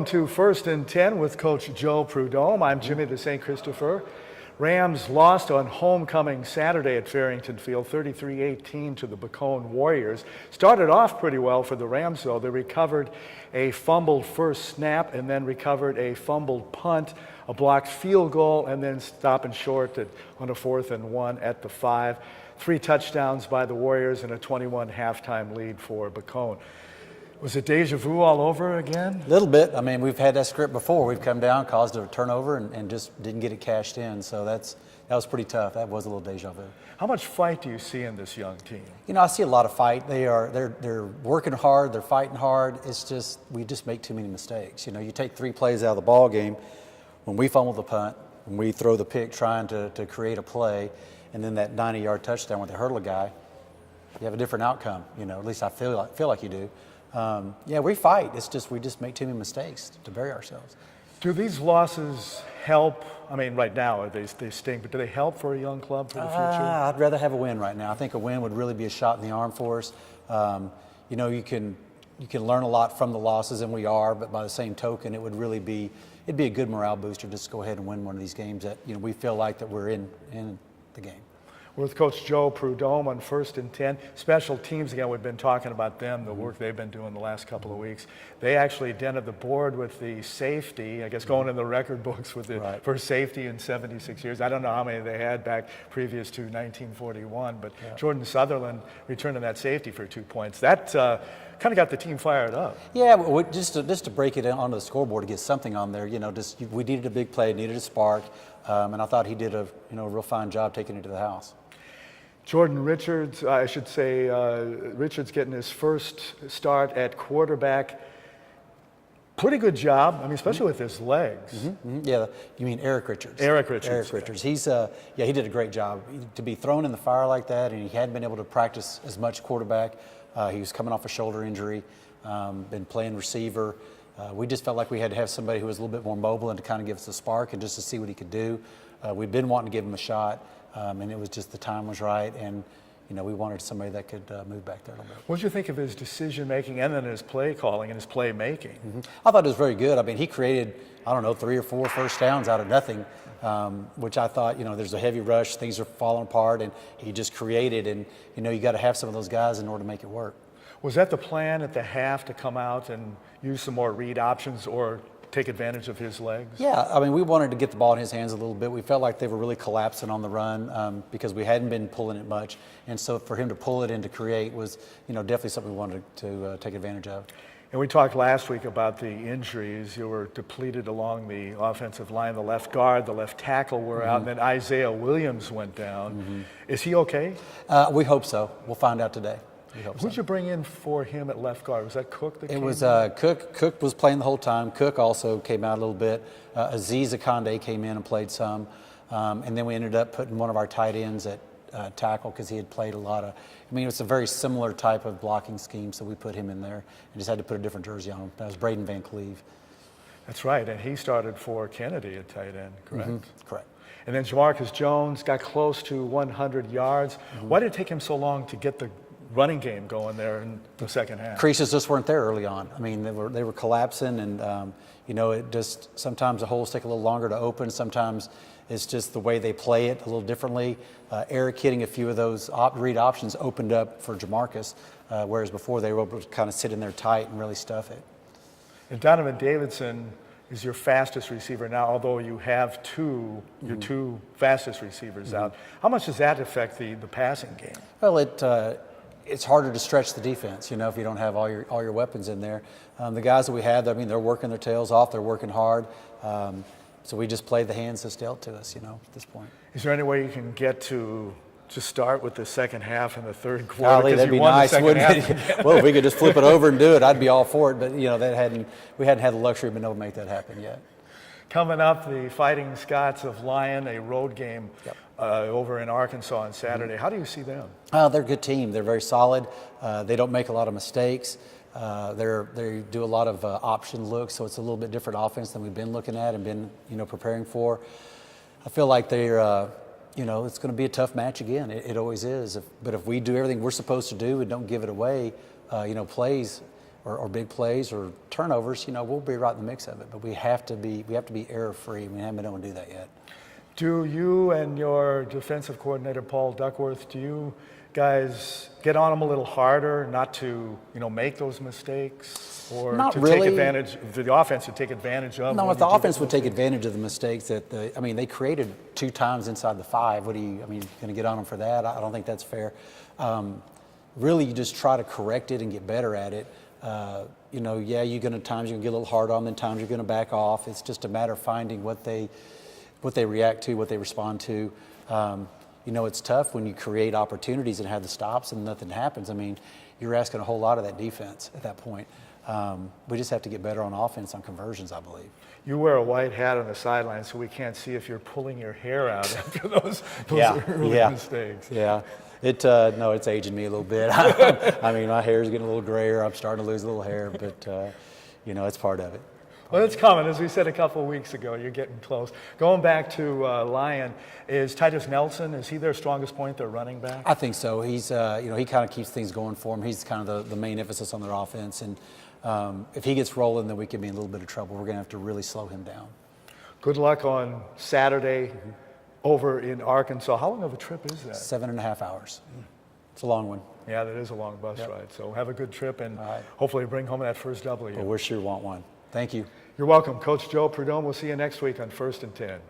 Welcome to 1st and 10 with Coach Joe Prud'homme. I'm Jimmy the St. Christopher. Rams lost on homecoming Saturday at Farrington Field, 33-18 to the Bacone Warriors. Started off pretty well for the Rams, though. They recovered a fumbled first snap and then recovered a fumbled punt, a blocked field goal, and then stopping short on a 4th and 1 at the 5. 3 touchdowns by the Warriors and a 21 halftime lead for Bacone. Was it deja vu all over again? A little bit. I mean, we've had that script before. We've come down, caused a turnover, and just didn't get it cashed in. So that was pretty tough. That was a little deja vu. How much fight do you see in this young team? You know, I see a lot of fight. They're working hard. They're fighting hard. It's just we just make too many mistakes. You know, you take 3 plays out of the ball game. When we fumble the punt, when we throw the pick trying to create a play, and then that 90-yard touchdown where they hurdle a guy, you have a different outcome. You know, at least I feel like you do. Yeah, we fight. It's just we just make too many mistakes to bury ourselves. Do these losses help? I mean, right now they sting, but do they help for a young club for the future? I'd rather have a win right now. I think a win would really be a shot in the arm for us. You know, you can learn a lot from the losses, and we are. But by the same token, it'd be a good morale booster just to go ahead and win one of these games that we feel like that we're in the game. We're with Coach Joe Prud'homme on 1st and 10. Special teams, again, we've been talking about them, the work they've been doing the last couple of weeks. They actually dented the board with the safety, I guess going in the record books with the first safety in 76 years. I don't know how many they had back previous to 1941, but Jordan Sutherland returning that safety for 2 points. That kind of got the team fired up. Yeah, just to break it onto the scoreboard to get something on there, we needed a big play, needed a spark, and I thought he did a real fine job taking it to the house. Jordan Richards, I should say, Richards getting his first start at quarterback. Pretty good job, I mean, especially with his legs. Yeah, you mean Eric Richards. Eric Richards. Eric Richards. He's, he did a great job. To be thrown in the fire like that, and he hadn't been able to practice as much quarterback. He was coming off a shoulder injury, been playing receiver. We just felt like we had to have somebody who was a little bit more mobile and to kind of give us a spark and just to see what he could do. We've been wanting to give him a shot. And it was just the time was right, and we wanted somebody that could move back there a little bit. What did you think of his decision making and then his play calling and his play making? I thought it was very good. I mean, he created 3 or 4 first downs out of nothing, which I thought there's a heavy rush, things are falling apart, and he just created. And you got to have some of those guys in order to make it work. Was that the plan at the half to come out and use some more read options or take advantage of his legs? Yeah, I mean, we wanted to get the ball in his hands a little bit. We felt like they were really collapsing on the run because we hadn't been pulling it much. And so for him to pull it and to create was, definitely something we wanted to take advantage of. And we talked last week about the injuries. You were depleted along the offensive line. The left guard, the left tackle were out, and then Isaiah Williams went down. Is he okay? We hope so. We'll find out today. Who'd you bring in for him at left guard? Was that Cook that came in? It was Cook. Cook was playing the whole time. Cook also came out a little bit. Aziz Akande came in and played some. And then we ended up putting one of our tight ends at tackle because he had played a lot of, it's a very similar type of blocking scheme, so we put him in there and just had to put a different jersey on him. That was Braden Van Cleve. That's right, and he started for Kennedy at tight end, correct? Correct. And then Jamarcus Jones got close to 100 yards. Why did it take him so long to get the running game going there in the second half? Creases just weren't there early on. I mean, they were collapsing, and it just sometimes the holes take a little longer to open. Sometimes it's just the way they play it a little differently. Eric hitting a few of those read options opened up for Jamarcus, whereas before they were able to kind of sit in there tight and really stuff it. And Donovan Davidson is your fastest receiver now, although you have your 2 fastest receivers out. How much does that affect the passing game? Well, it's harder to stretch the defense, if you don't have all your weapons in there. The guys that we have, they're working their tails off, they're working hard. So we just play the hands that's dealt to us, at this point. Is there any way you can get to start with the second half and the third quarter? Golly, that'd be nice, wouldn't it? Well, if we could just flip it over and do it, I'd be all for it. But we hadn't had the luxury of being able to make that happen yet. Coming up, the Fighting Scots of Lyon, a road game over in Arkansas on Saturday. How do you see them? They're a good team. They're very solid. They don't make a lot of mistakes. They do a lot of option looks, so it's a little bit different offense than we've been looking at and been preparing for. I feel like they're it's going to be a tough match again. It always is. But if we do everything we're supposed to do and don't give it away, plays, or big plays or turnovers, we'll be right in the mix of it. But we have to be error free. We haven't been able to do that yet. Do you and your defensive coordinator, Paul Duckworth, do you guys get on them a little harder not to, make those mistakes, or Not to really. take advantage, for the offense to take advantage of? No, when if the you do offense get would take those advantage of the mistakes they created 2 times inside the 5. Going to get on them for that? I don't think that's fair. Really, you just try to correct it and get better at it. You're going to times you're going to get a little hard on them, times you're going to back off. It's just a matter of finding what they react to, what they respond to. It's tough when you create opportunities and have the stops and nothing happens. You're asking a whole lot of that defense at that point. We just have to get better on offense on conversions, I believe. You wear a white hat on the sideline, so we can't see if you're pulling your hair out after those early mistakes. Yeah. It's aging me a little bit. My hair's getting a little grayer. I'm starting to lose a little hair, but it's part of it. Well, it's coming. As we said a couple of weeks ago, you're getting close. Going back to Lyon, is Titus Nelson, is he their strongest point, their running back? I think so. He's, he kind of keeps things going for him. He's kind of the main emphasis on their offense. And if he gets rolling, then we could be in a little bit of trouble. We're going to have to really slow him down. Good luck on Saturday over in Arkansas. How long of a trip is that? 7.5 hours. It's a long one. Yeah, that is a long bus ride. So have a good trip and right. hopefully bring home that first W. Well, we sure want one. Thank you. You're welcome. Coach Joe Prud'homme. We'll see you next week on 1st and 10.